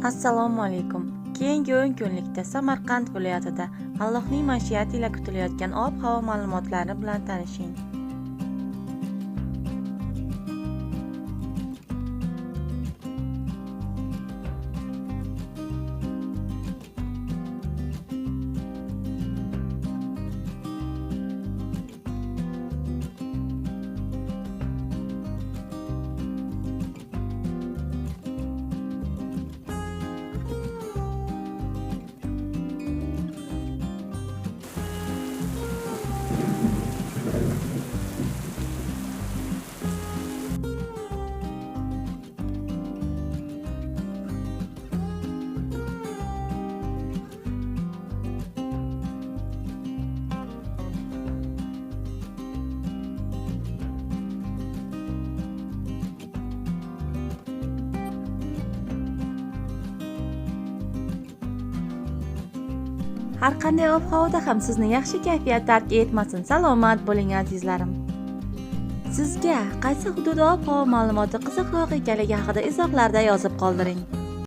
Assalomu alaykum. Keyingi 10 kunlikda Samarqand viloyatida Allohning mashiati ila kutilayotgan ob-havo ma'lumotlari bilan tanishing. Har qanday ob-havoda ham sizni yaxshi kayfiyat tark etmasin. Salomat bo'ling azizlarim. Sizga qaysi hudud ob-havo ma'lumoti qiziqroq ekanligi haqida izohlarda yozib qoldiring.